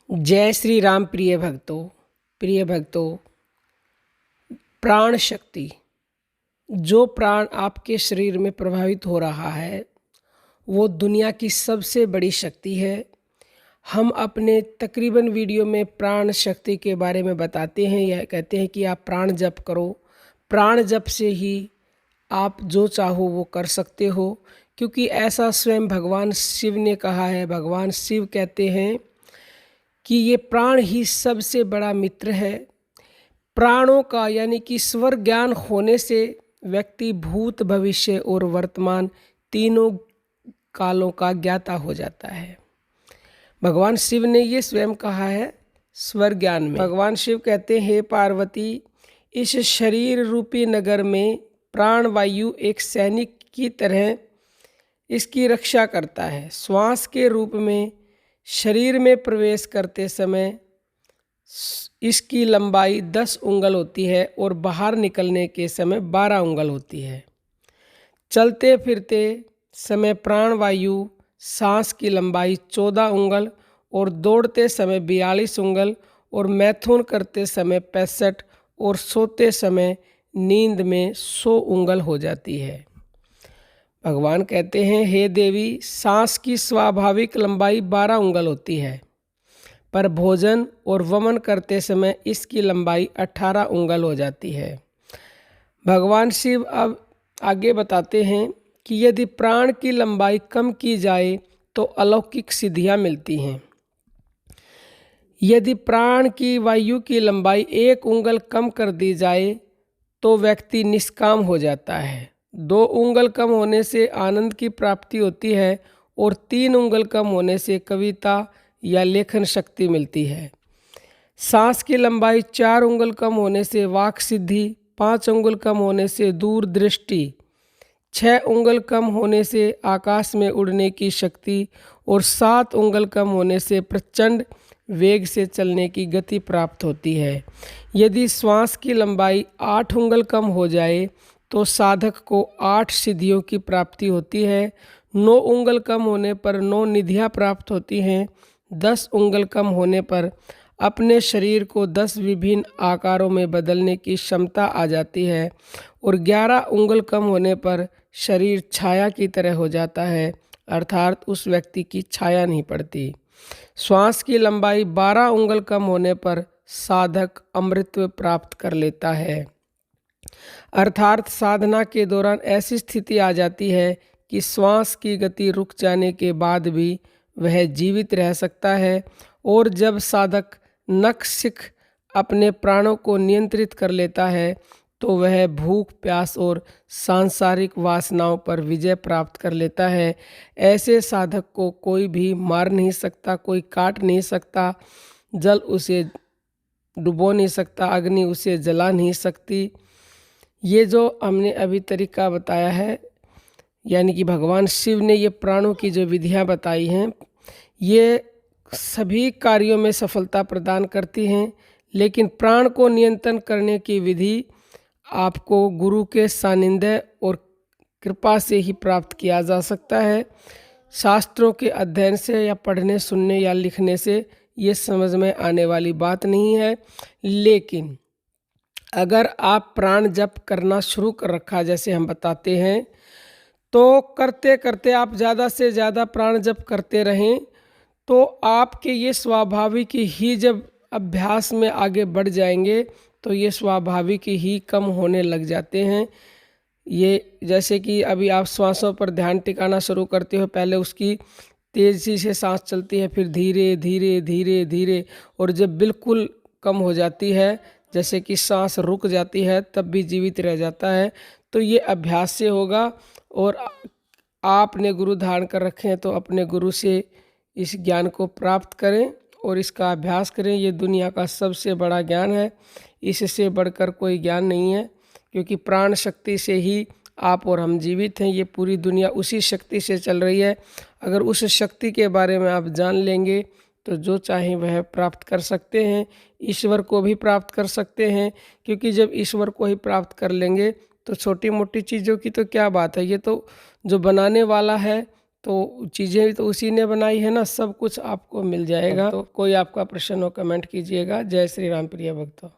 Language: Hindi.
जय श्री राम। प्रिय भक्तों, प्राण शक्ति, जो प्राण आपके शरीर में प्रभावित हो रहा है वो दुनिया की सबसे बड़ी शक्ति है। हम अपने तकरीबन वीडियो में प्राण शक्ति के बारे में बताते हैं, यह कहते हैं कि आप प्राण जप करो। प्राण जप से ही आप जो चाहो वो कर सकते हो, क्योंकि ऐसा स्वयं भगवान शिव ने कहा है। भगवान शिव कहते हैं कि ये प्राण ही सबसे बड़ा मित्र है। प्राणों का यानी कि स्वर ज्ञान होने से व्यक्ति भूत, भविष्य और वर्तमान तीनों कालों का ज्ञाता हो जाता है। भगवान शिव ने ये स्वयं कहा है स्वर ज्ञान में। भगवान शिव कहते हैं, हे पार्वती, इस शरीर रूपी नगर में प्राण वायु एक सैनिक की तरह इसकी रक्षा करता है। श्वास के रूप में शरीर में प्रवेश करते समय इसकी लंबाई 10 उंगल होती है और बाहर निकलने के समय 12 उंगल होती है। चलते फिरते समय प्राण वायु सांस की लंबाई 14 उंगल और दौड़ते समय 42 उंगल और मैथुन करते समय 65 और सोते समय नींद में 100 उंगल हो जाती है। भगवान कहते हैं, हे देवी, सांस की स्वाभाविक लंबाई 12 उंगल होती है, पर भोजन और वमन करते समय इसकी लंबाई 18 उंगल हो जाती है। भगवान शिव अब आगे बताते हैं कि यदि प्राण की लंबाई कम की जाए तो अलौकिक सिद्धियां मिलती हैं। यदि प्राण की वायु की लंबाई 1 उंगल कम कर दी जाए तो व्यक्ति निष्काम हो जाता है। 2 उंगल कम होने से आनंद की प्राप्ति होती है और 3 उंगल कम होने से कविता या लेखन शक्ति मिलती है। सांस की लंबाई 4 उंगल कम होने से वाक सिद्धि, 5 उंगल कम होने से दूरदृष्टि, 6 उंगल कम होने से आकाश में उड़ने की शक्ति और 7 उंगल कम होने से प्रचंड वेग से चलने की गति प्राप्त होती है। यदि श्वास की लंबाई 8 उंगल कम हो जाए तो साधक को 8 सिद्धियों की प्राप्ति होती है। 9 उंगल कम होने पर 9 निधियां प्राप्त होती हैं। 10 उंगल कम होने पर अपने शरीर को 10 विभिन्न आकारों में बदलने की क्षमता आ जाती है और 11 उंगल कम होने पर शरीर छाया की तरह हो जाता है, अर्थात उस व्यक्ति की छाया नहीं पड़ती। श्वास की लंबाई 12 उंगल कम होने पर साधक अमृतत्व प्राप्त कर लेता है, अर्थात साधना के दौरान ऐसी स्थिति आ जाती है कि श्वास की गति रुक जाने के बाद भी वह जीवित रह सकता है। और जब साधक नखशिख अपने प्राणों को नियंत्रित कर लेता है तो वह भूख, प्यास और सांसारिक वासनाओं पर विजय प्राप्त कर लेता है। ऐसे साधक को कोई भी मार नहीं सकता, कोई काट नहीं सकता, जल उसे डुबो नहीं सकता, अग्नि उसे जला नहीं सकती। ये जो हमने अभी तरीका बताया है, यानी कि भगवान शिव ने ये प्राणों की जो विधियां बताई हैं, ये सभी कार्यों में सफलता प्रदान करती हैं। लेकिन प्राण को नियंत्रण करने की विधि आपको गुरु के सानिध्य और कृपा से ही प्राप्त किया जा सकता है। शास्त्रों के अध्ययन से या पढ़ने, सुनने या लिखने से ये समझ में आने वाली बात नहीं है। लेकिन अगर आप प्राण जप करना शुरू कर रखा, जैसे हम बताते हैं, तो करते करते आप ज़्यादा से ज़्यादा प्राण जप करते रहें तो आपके ये स्वाभाविक ही जब अभ्यास में आगे बढ़ जाएंगे तो ये स्वाभाविक ही कम होने लग जाते हैं। ये जैसे कि अभी आप श्वासों पर ध्यान टिकाना शुरू करते हो, पहले उसकी तेज़ी से सांस चलती है, फिर धीरे धीरे धीरे धीरे, और जब बिल्कुल कम हो जाती है, जैसे कि सांस रुक जाती है, तब भी जीवित रह जाता है। तो ये अभ्यास से होगा। और आपने गुरु धारण कर रखे हैं तो अपने गुरु से इस ज्ञान को प्राप्त करें और इसका अभ्यास करें। ये दुनिया का सबसे बड़ा ज्ञान है, इससे बढ़कर कोई ज्ञान नहीं है, क्योंकि प्राण शक्ति से ही आप और हम जीवित हैं। ये पूरी दुनिया उसी शक्ति से चल रही है। अगर उस शक्ति के बारे में आप जान लेंगे तो जो चाहें वह प्राप्त कर सकते हैं, ईश्वर को भी प्राप्त कर सकते हैं। क्योंकि जब ईश्वर को ही प्राप्त कर लेंगे तो छोटी मोटी चीज़ों की तो क्या बात है, ये तो जो बनाने वाला है तो चीज़ें तो उसी ने बनाई है ना, सब कुछ आपको मिल जाएगा। तो कोई आपका प्रश्न हो कमेंट कीजिएगा। जय श्री राम प्रिय भक्तों।